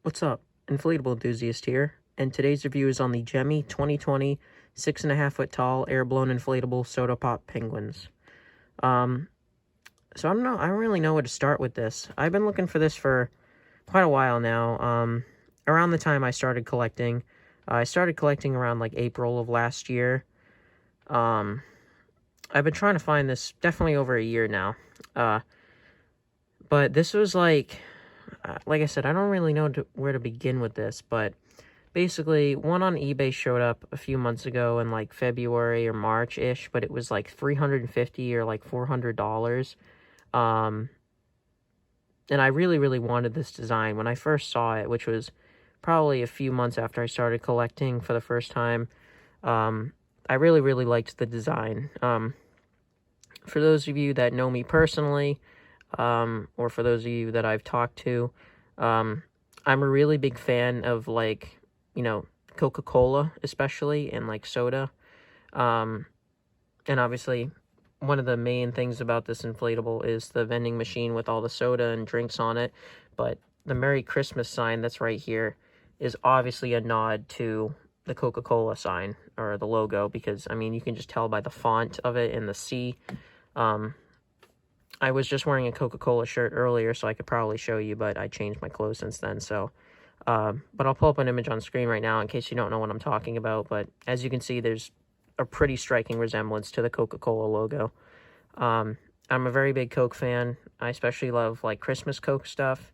What's up? Inflatable enthusiast here, and today's review is on the Gemmy 2020 6.5 foot tall air-blown inflatable soda pop penguins. So I don't know, I don't really know where to start with this. I've been looking for this for quite a while now. Around the time I started collecting. I started collecting around like April of last year. I've been trying to find this definitely over a year now. But this was like I said, I don't really know where to begin with this, but basically, one on eBay showed up a few months ago in like February or March-ish, but it was like $350 or like $400. And I really, really wanted this design when I first saw it, which was probably a few months after I started collecting for the first time. I really, really liked the design. For those of you that know me personally, or for those of you that I've talked to, I'm a really big fan of, like, you know, Coca-Cola, especially, and, like, soda. And obviously, one of the main things about this inflatable is the vending machine with all the soda and drinks on it. But the Merry Christmas sign that's right here is obviously a nod to the Coca-Cola sign, or the logo, because, I mean, you can just tell by the font of it and the C. I was just wearing a Coca-Cola shirt earlier, so I could probably show you, but I changed my clothes since then, so... but I'll pull up an image on screen right now in case you don't know what I'm talking about, but as you can see, there's a pretty striking resemblance to the Coca-Cola logo. I'm a very big Coke fan. I especially love, like, Christmas Coke stuff.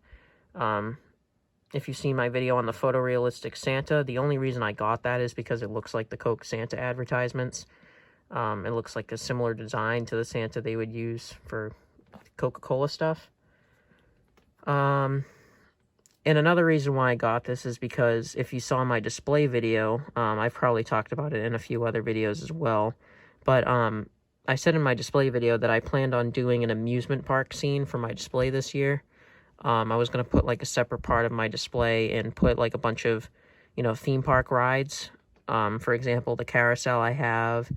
If you've seen my video on the photorealistic Santa, the only reason I got that is because it looks like the Coke Santa advertisements. It looks like a similar design to the Santa they would use for Coca-Cola stuff. And another reason why I got this is because if you saw my display video, I've probably talked about it in a few other videos as well, but I said in my display video that I planned on doing an amusement park scene for my display this year. I was going to put like a separate part of my display and put like a bunch of, you know, theme park rides. For example, the carousel I have,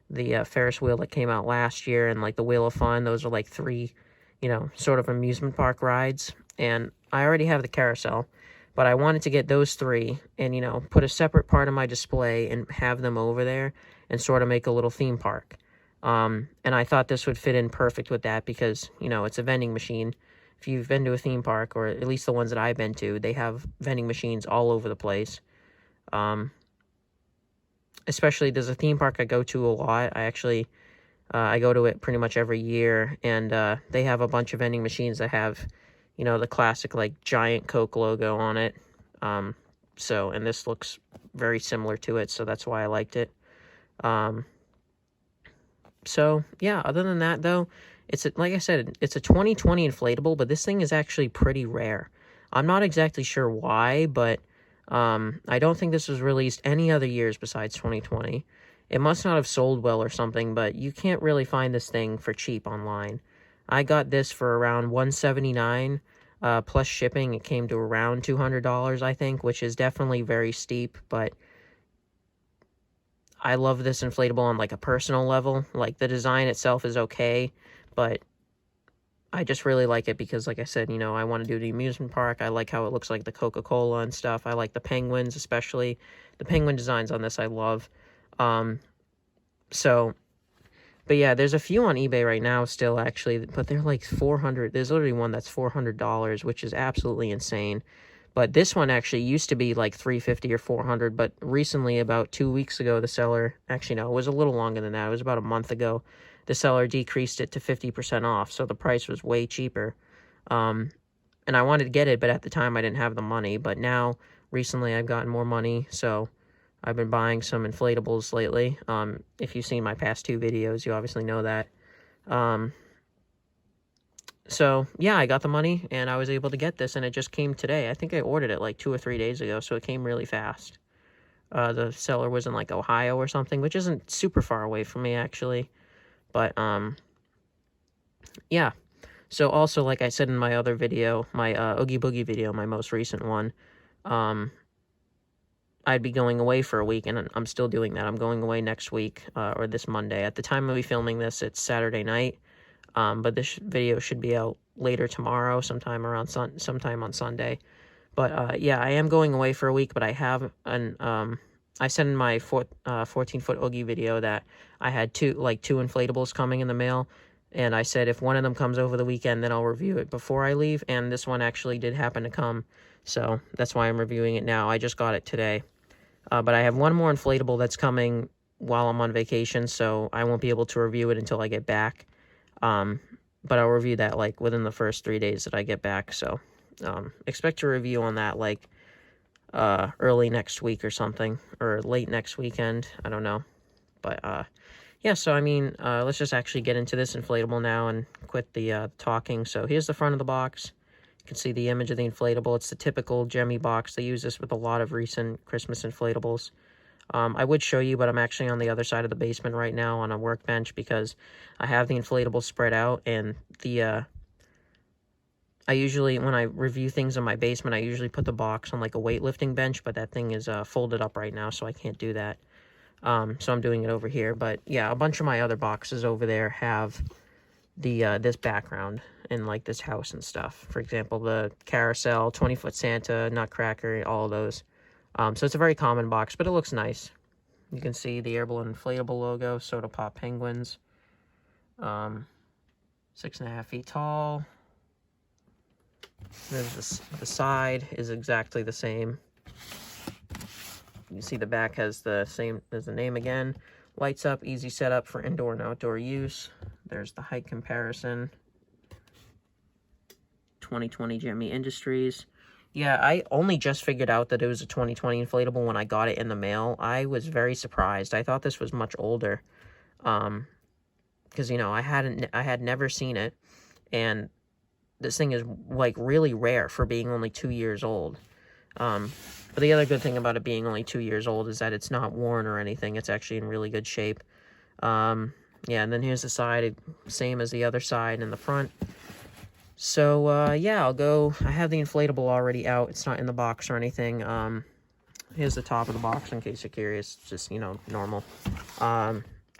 the Ferris wheel that came out last year, and like the Wheel of Fun. Those are like three, you know, sort of amusement park rides. And I already have the carousel, but I wanted to get those three and, you know, put a separate part of my display and have them over there and sort of make a little theme park. And I thought this would fit in perfect with that because, you know, it's a vending machine. If you've been to a theme park, or at least the ones that I've been to, they have vending machines all over the place. Especially, there's a theme park I go to a lot. I go to it pretty much every year, and they have a bunch of vending machines that have, you know, the classic, like, giant Coke logo on it. And this looks very similar to it, so that's why I liked it. So, yeah, other than that, though, like I said, it's a 2020 inflatable, but this thing is actually pretty rare. I'm not exactly sure why, but I don't think this was released any other years besides 2020. It must not have sold well or something, but you can't really find this thing for cheap online. I got this for around $179, plus shipping. It came to around $200, I think, which is definitely very steep, but I love this inflatable on, like, a personal level. Like, the design itself is okay, but I just really like it because, like I said, you know, I want to do the amusement park. I like how it looks like the Coca-Cola and stuff. I like the penguins, especially. The penguin designs on this I love. But yeah, there's a few on eBay right now still, actually, but they're like $400. There's literally one that's $400, which is absolutely insane. But this one actually used to be like $350 or $400, but recently, about 2 weeks ago, the seller, actually no, it was a little longer than that. It was about a month ago. The seller decreased it to 50% off, so the price was way cheaper. And I wanted to get it, but at the time I didn't have the money. But now, recently, I've gotten more money, so I've been buying some inflatables lately. If you've seen my past two videos, you obviously know that. So, yeah, I got the money, and I was able to get this, and it just came today. I think I ordered it like 2 or 3 days ago, so it came really fast. The seller was in, like, Ohio or something, which isn't super far away from me, actually. But, yeah. So also, like I said in my other video, my Oogie Boogie video, my most recent one, I'd be going away for a week, and I'm still doing that. I'm going away next week, or this Monday. At the time of me filming this, it's Saturday night, but this video should be out later tomorrow, sometime on Sunday. But yeah, I am going away for a week, but I have I said in my 14-foot Oogie video that I had two inflatables coming in the mail, and I said if one of them comes over the weekend, then I'll review it before I leave, and this one actually did happen to come, so that's why I'm reviewing it now. I just got it today. But I have one more inflatable that's coming while I'm on vacation, so I won't be able to review it until I get back. But I'll review that, like, within the first 3 days that I get back, so expect a review on that, like, early next week or something, or late next weekend, I don't know. But, yeah, so, I mean, let's just actually get into this inflatable now and quit the talking. So here's the front of the box. You can see the image of the inflatable. It's the typical Gemmy box. They use this with a lot of recent Christmas inflatables. I would show you, but I'm actually on the other side of the basement right now on a workbench because I have the inflatable spread out, and the I usually, when I review things in my basement, I usually put the box on like a weightlifting bench, but that thing is folded up right now, so I can't do that. So I'm doing it over here. But yeah, a bunch of my other boxes over there have the this background and like this house and stuff. For example, the carousel, 20-foot Santa, Nutcracker, all of those. So it's a very common box, but it looks nice. You can see the Airballoon Inflatable logo, Soda Pop Penguins. 6.5 feet tall. There's the side is exactly the same. You can see the back has the same as the name again. Lights up, easy setup for indoor and outdoor use. There's the height comparison. 2020 Gemmy Industries. Yeah, I only just figured out that it was a 2020 inflatable when I got it in the mail. I was very surprised. I thought this was much older. Because, you know, I had never seen it. And this thing is, like, really rare for being only 2 years old. But the other good thing about it being only 2 years old is that it's not worn or anything. It's actually in really good shape. Yeah, and then here's the side, same as the other side in the front. So, yeah, I have the inflatable already out. It's not in the box or anything. Here's the top of the box in case you're curious. Just, you know, normal.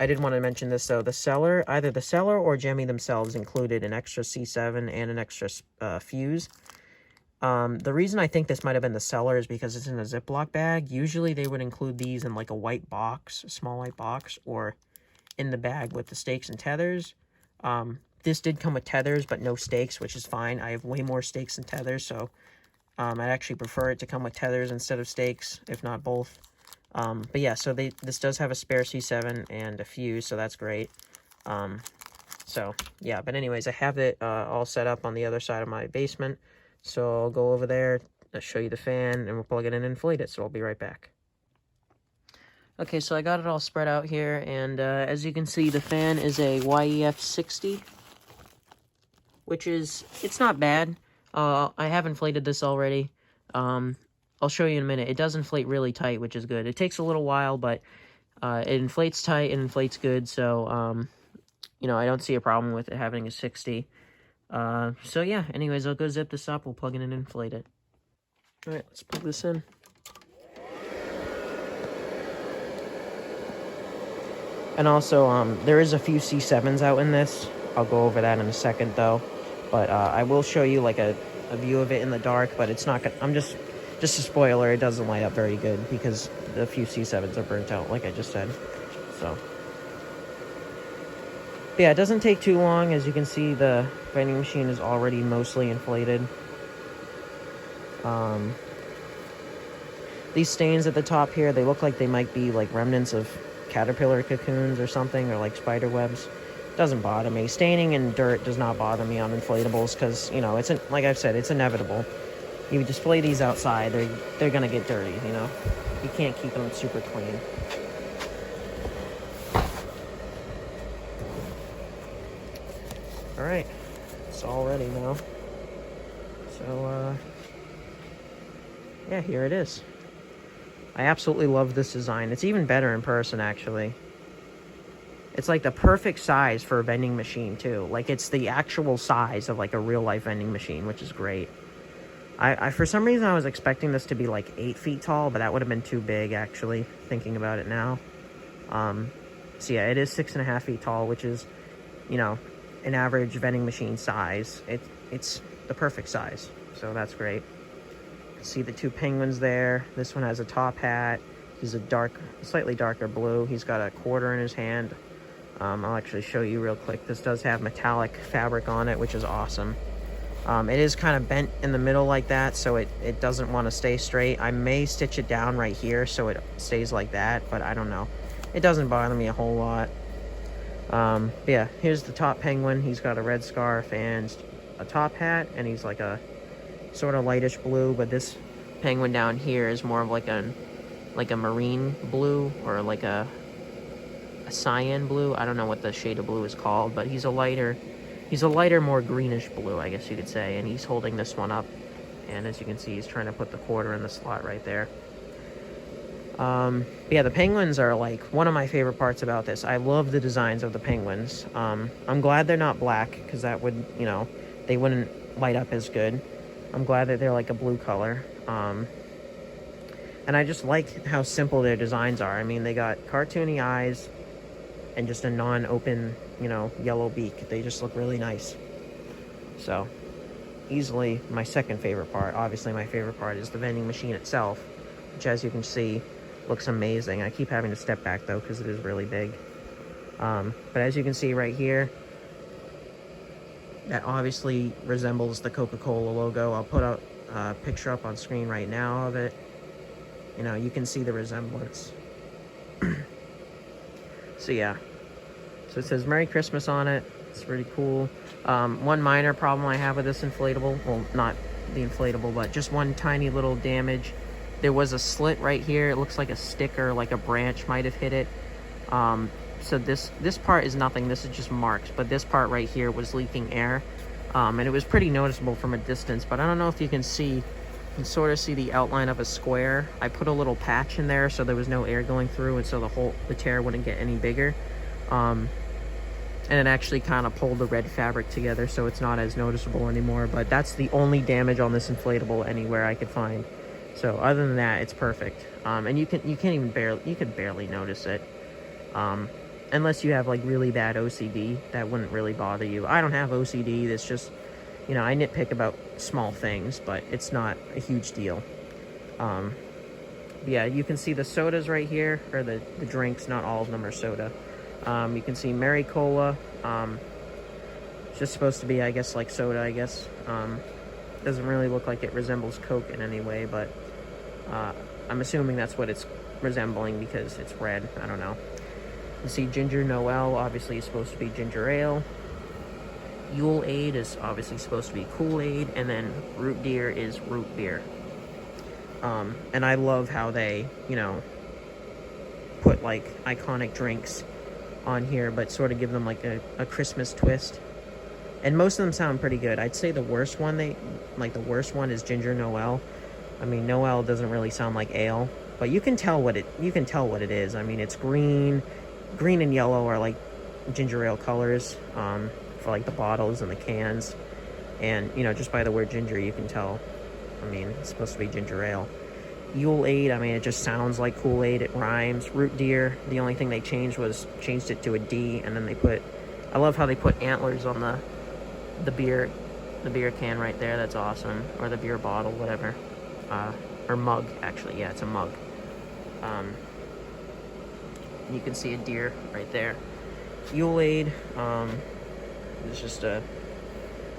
I did want to mention this, though. Either the seller or Gemmy themselves included an extra C7 and an extra fuse. The reason I think this might have been the seller is because it's in a Ziploc bag. Usually they would include these in like a white box, a small white box, or in the bag with the stakes and tethers. This did come with tethers, but no stakes, which is fine. I have way more stakes than tethers, so I'd actually prefer it to come with tethers instead of stakes, if not both. But yeah, so this does have a spare C7 and a fuse, so that's great. So yeah, but anyways, I have it all set up on the other side of my basement. So I'll go over there, I'll show you the fan, and we'll plug it in and inflate it, so I'll be right back. Okay, so I got it all spread out here, and as you can see, the fan is a YEF 60, which is, it's not bad. I have inflated this already. I'll show you in a minute. It does inflate really tight, which is good. It takes a little while, but it inflates tight and inflates good, so, you know, I don't see a problem with it having a 60. So yeah, anyways, I'll go zip this up, we'll plug it in and inflate it. Alright, let's plug this in. And also, there is a few C7s out in this. I'll go over that in a second, though. But, I will show you, like, a view of it in the dark, but it's not gonna, just a spoiler, it doesn't light up very good, because the few C7s are burnt out, like I just said. So, but yeah, it doesn't take too long. As you can see, the vending machine is already mostly inflated. These stains at the top here, they look like they might be like remnants of caterpillar cocoons or something, or like spider webs. Doesn't bother me. Staining and dirt does not bother me on inflatables because, you know, it's like I've said, it's inevitable. You display these outside, they're gonna get dirty, you know. You can't keep them super clean. All right, it's all ready now. So, yeah, here it is. I absolutely love this design. It's even better in person, actually. It's like the perfect size for a vending machine too. Like it's the actual size of like a real life vending machine, which is great. I for some reason I was expecting this to be like 8 feet tall, but that would have been too big actually, thinking about it now. So yeah, it is 6.5 feet tall, which is, you know, an average vending machine size. It's the perfect size, so that's great. See the 2 penguins there. This one has a top hat. He's a slightly darker blue. He's got a quarter in his hand. I'll actually show you real quick. This does have metallic fabric on it, which is awesome. It is kind of bent in the middle like that, so it doesn't want to stay straight. I may stitch it down right here so it stays like that, but I don't know. It doesn't bother me a whole lot. But yeah, here's the top penguin. He's got a red scarf and a top hat, and he's like a sort of lightish blue, but this penguin down here is more of like a marine blue, or like a cyan blue. I don't know what the shade of blue is called, but he's a lighter, more greenish blue, I guess you could say, and he's holding this one up, and as you can see, he's trying to put the quarter in the slot right there. Yeah, the penguins are like one of my favorite parts about this. I love the designs of the penguins. I'm glad they're not black, because that would, you know, they wouldn't light up as good. I'm glad that they're like a blue color. And I just like how simple their designs are. I mean, they got cartoony eyes and just a non-open, you know, yellow beak. They just look really nice. So, easily my second favorite part. Obviously, my favorite part is the vending machine itself, which, as you can see, looks amazing. I keep having to step back, though, because it is really big. But as you can see right here, that obviously resembles the Coca-Cola logo. I'll put a picture up on screen right now of it. You know, you can see the resemblance. So yeah, so it says Merry Christmas on it. It's really cool. One minor problem I have with this inflatable, well, not the inflatable, but just one tiny little damage. There was a slit right here. It looks like a stick or like a branch might have hit it. So this part is nothing. This is just marks, but this part right here was leaking air, and it was pretty noticeable from a distance. But I don't know if you can see. You can sort of see the outline of a square. I put a little patch in there so there was no air going through, and so the tear wouldn't get any bigger. And it actually kind of pulled the red fabric together, so it's not as noticeable anymore. But that's the only damage on this inflatable anywhere I could find. So other than that, it's perfect. And you could barely notice it. Unless you have like really bad OCD, that wouldn't really bother you. I don't have OCD. It's just, you know, I nitpick about small things, but it's not a huge deal. Yeah, you can see the sodas right here, or the drinks. Not all of them are soda. You can see Merry Cola. It's just supposed to be, I guess, like soda, I guess. Doesn't really look like it resembles Coke in any way, but I'm assuming that's what it's resembling because it's red. I don't know. You see Ginger Noel, obviously is supposed to be ginger ale. Yule Aid is obviously supposed to be Kool-Aid, and then Root Deer is root beer. And I love how they, you know, put like iconic drinks on here, but sort of give them like a Christmas twist. And most of them sound pretty good. I'd say the worst one is Ginger Noel. I mean, Noel doesn't really sound like ale, but you can tell what it is. I mean, it's green and yellow are like ginger ale colors, for like the bottles and the cans. And, you know, just by the word ginger, you can tell. I mean, it's supposed to be ginger ale. Yule Aid, I mean, it just sounds like Kool-Aid. It rhymes. Root Deer, the only thing they changed it to a D, and then I love how they put antlers on the beer can right there. That's awesome. Or the beer bottle, whatever. Or mug, actually. Yeah, it's a mug. You can see a deer right there. Yule Aid, there's just a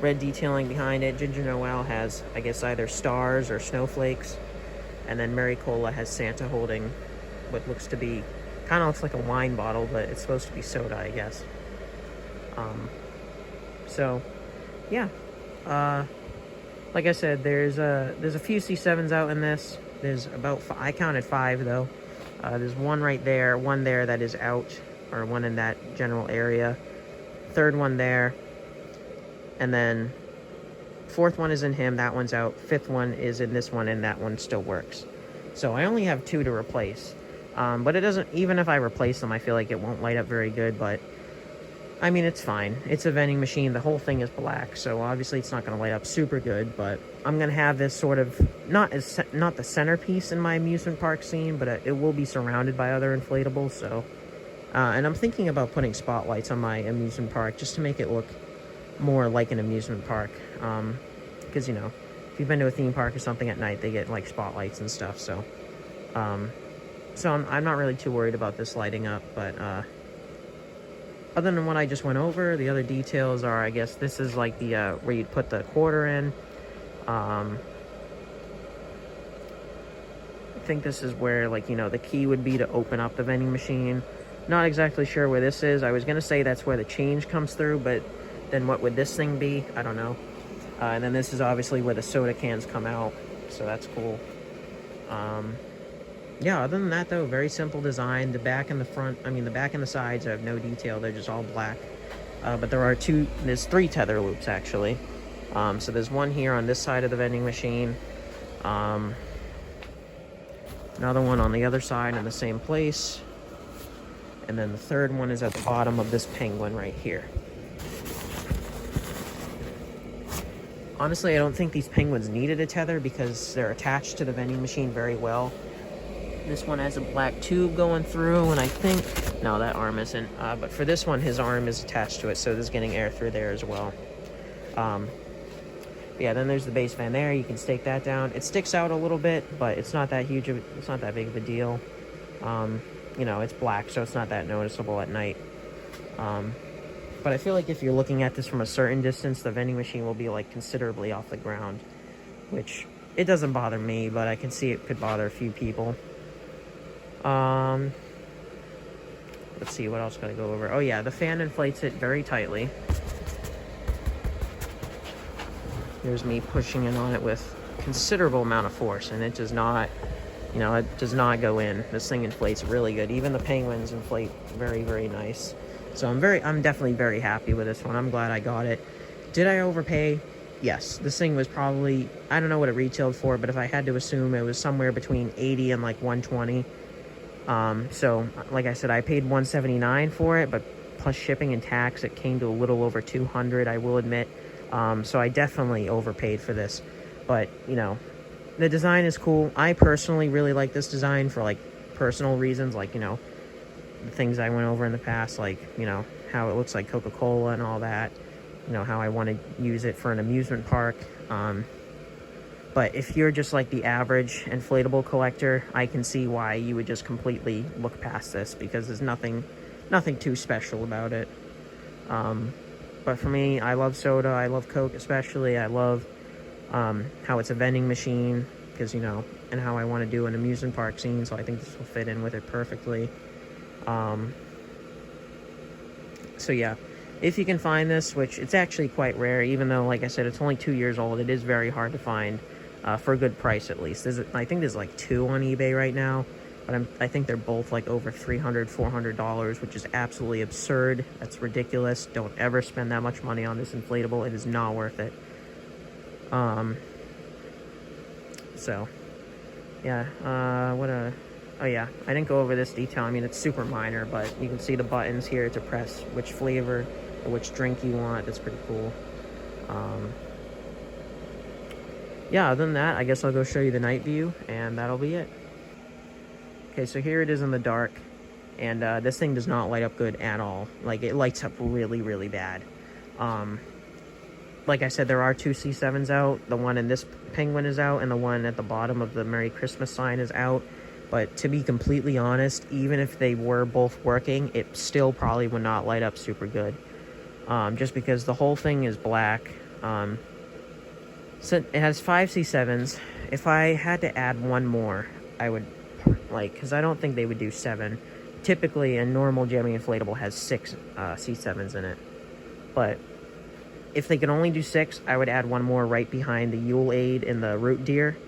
red detailing behind it. Ginger Noel has, I guess, either stars or snowflakes. And then Merry Cola has Santa holding what looks to be, kind of looks like a wine bottle, but it's supposed to be soda, I guess. So, yeah. Like I said, there's a few C7s out in this. There's about, I counted 5 though. There's one right there, one there that is out, or one in that general area. Third one there. And then 4th one is in him, that one's out. 5th one is in this one, and that one still works. So I only have 2 to replace. But it doesn't, even if I replace them, I feel like it won't light up very good, but I mean, it's fine. It's a vending machine. The whole thing is black, so obviously it's not going to light up super good, but I'm going to have this sort of, not the centerpiece in my amusement park scene, but it will be surrounded by other inflatables, so. And I'm thinking about putting spotlights on my amusement park just to make it look more like an amusement park. Because, you know, if you've been to a theme park or something at night, they get, like, spotlights and stuff, so. So I'm not really too worried about this lighting up, but, other than what I just went over, the other details are, I guess, this is like the, where you'd put the quarter in. I think this is where, like, you know, the key would be to open up the vending machine. Not exactly sure where this is. I was going to say that's where the change comes through, but then what would this thing be? I don't know. And then this is obviously where the soda cans come out, so that's cool. Yeah, other than that, though, very simple design. The back and the front, I mean, the back and the sides have no detail. They're just all black. But there's 3 tether loops, actually. So there's one here on this side of the vending machine. Another one on the other side in the same place. And then the third one is at the bottom of this penguin right here. Honestly, I don't think these penguins needed a tether because they're attached to the vending machine very well. This one has a black tube going through, and I think, no, that arm isn't. But for this one, his arm is attached to it, so there's getting air through there as well. Yeah, then there's the base fan there. You can stake that down. It sticks out a little bit, but it's not that huge. It's not that big of a deal. You know, it's black, so it's not that noticeable at night. But I feel like if you're looking at this from a certain distance, the vending machine will be, like, considerably off the ground, which it doesn't bother me, but I can see it could bother a few people. Let's see, what else can I go over? Oh yeah, the fan inflates it very tightly. Here's me pushing in on it with considerable amount of force, and it does not, you know, it does not go in. This thing inflates really good. Even the penguins inflate very, very nice. So I'm definitely very happy with this one. I'm glad I got it. Did I overpay? Yes. This thing was probably, I don't know what it retailed for, but if I had to assume, it was somewhere between 80 and like 120. So like I said, I paid $179 for it, but plus shipping and tax, it came to a little over $200, I will admit. So I definitely overpaid for this, but you know, the design is cool. I personally really like this design for like personal reasons, like, you know, the things I went over in the past, like, you know, how it looks like Coca-Cola and all that, you know, how I want to use it for an amusement park. But if you're just like the average inflatable collector, I can see why you would just completely look past this, because there's nothing too special about it. But for me, I love soda, I love Coke especially, I love how it's a vending machine, because, you know, and how I want to do an amusement park scene, so I think this will fit in with it perfectly. So yeah, if you can find this, which it's actually quite rare, even though, like I said, it's only 2 years old, it is very hard to find. For a good price, at least. I think there's like 2 on eBay right now, but I think they're both like over $300, $400, which is absolutely absurd. That's ridiculous. Don't ever spend that much money on this inflatable. It is not worth it. So, yeah. Oh yeah, I didn't go over this detail. I mean, it's super minor, but you can see the buttons here to press which flavor or which drink you want. That's pretty cool. Yeah, other than that, I guess I'll go show you the night view, and that'll be it. Okay, so here it is in the dark, and this thing does not light up good at all. Like, it lights up really, really bad. Like I said, there are 2 C7s out. The one in this penguin is out, and the one at the bottom of the Merry Christmas sign is out. But to be completely honest, even if they were both working, it still probably would not light up super good. Just because the whole thing is black. So it has 5 C7s. If I had to add one more, I would, like, because I don't think they would do 7. Typically, a normal Gemmy inflatable has 6 C7s in it. But if they could only do 6, I would add one more right behind the Yule Aid and the Root Deer.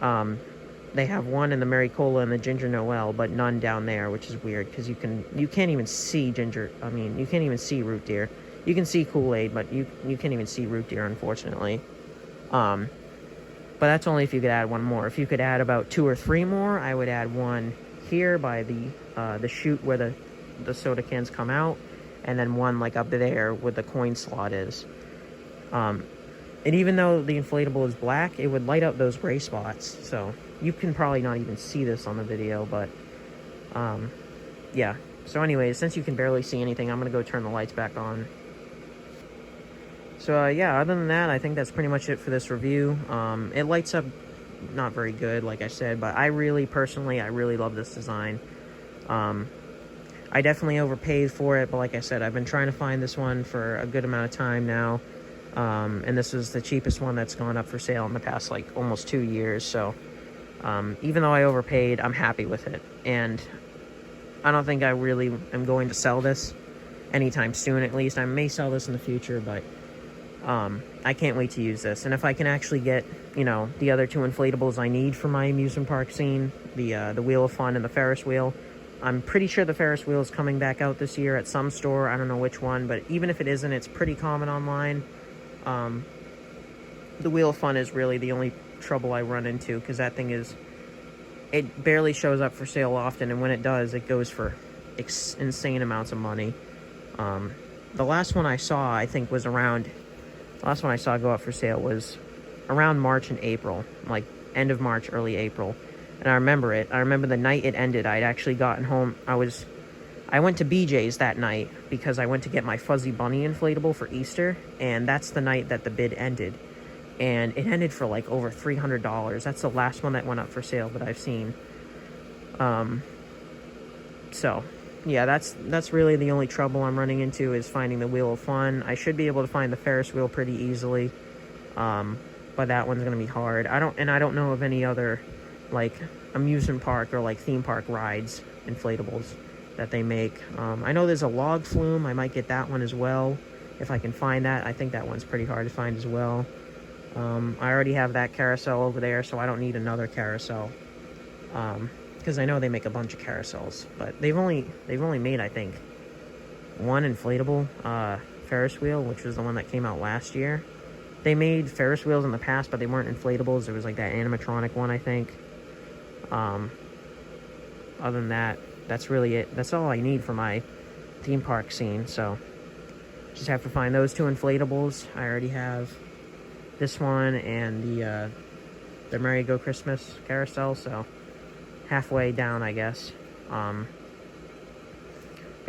They have one in the Mary Cola and the Ginger Noel, but none down there, which is weird, because you can't even see you can't even see Root Deer. You can see Kool-Aid, but you can't even see Root Deer, unfortunately. But that's only if you could add one more. If you could add about 2 or 3 more, I would add one here by the chute where the soda cans come out, and then one like up there where the coin slot is. And even though the inflatable is black, it would light up those gray spots. So you can probably not even see this on the video, but yeah. So anyways, since you can barely see anything, I'm gonna go turn the lights back on. So yeah, other than that, I think that's pretty much it for this review. It lights up not very good, like I said, but I really love this design. I definitely overpaid for it, but like I said, I've been trying to find this one for a good amount of time now. And this is the cheapest one that's gone up for sale in the past like almost 2 years. So even though I overpaid, I'm happy with it. And I don't think I really am going to sell this anytime soon, at least. I may sell this in the future, but I can't wait to use this. And if I can actually get, you know, the other two inflatables I need for my amusement park scene, the Wheel of Fun and the Ferris wheel, I'm pretty sure the Ferris wheel is coming back out this year at some store. I don't know which one, but even if it isn't, it's pretty common online. The Wheel of Fun is really the only trouble I run into, because that thing is, it barely shows up for sale often, and when it does, it goes for insane amounts of money. The last one I saw, I think, was around, the last one I saw go up for sale was around March and April, like end of March, early April. And I remember it. I remember the night it ended. I'd actually gotten home. I went to BJ's that night because I went to get my Fuzzy Bunny inflatable for Easter, and that's the night that the bid ended. And it ended for like over $300. That's the last one that went up for sale that I've seen. So yeah, that's really the only trouble I'm running into, is finding the Wheel of Fun. I should be able to find the Ferris wheel pretty easily, but that one's gonna be hard. I don't know of any other like amusement park or like theme park rides inflatables that they make. I know there's a log flume. I might get that one as well if I can find that. I think that one's pretty hard to find as well. I already have that carousel over there, so I don't need another carousel, because I know they make a bunch of carousels, but they've only made, I think, one inflatable Ferris wheel, which was the one that came out last year. They made Ferris wheels in the past, but they weren't inflatables. There was like that animatronic one, I think. Other than that, that's really it. That's all I need for my theme park scene. So just have to find those two inflatables. I already have this one and the Merry Go Christmas carousel, so halfway down, I guess. Yeah,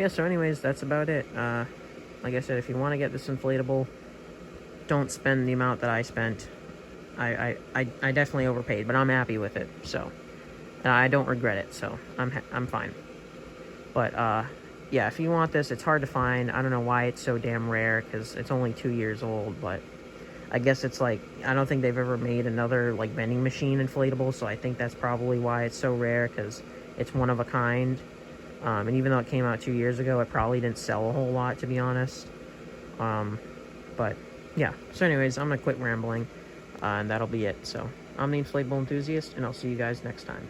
so anyways, that's about it. Like I said, if you want to get this inflatable, don't spend the amount that I spent. I definitely overpaid, but I'm happy with it, so I don't regret it, so I'm fine. But yeah, if you want this, it's hard to find. I don't know why it's so damn rare, because it's only 2 years old, but I guess it's like, I don't think they've ever made another like vending machine inflatable, so I think that's probably why it's so rare, because it's one of a kind. And even though it came out 2 years ago, it probably didn't sell a whole lot, to be honest. But yeah, so anyways, I'm gonna quit rambling, and that'll be it. So I'm the Inflatable Enthusiast, and I'll see you guys next time.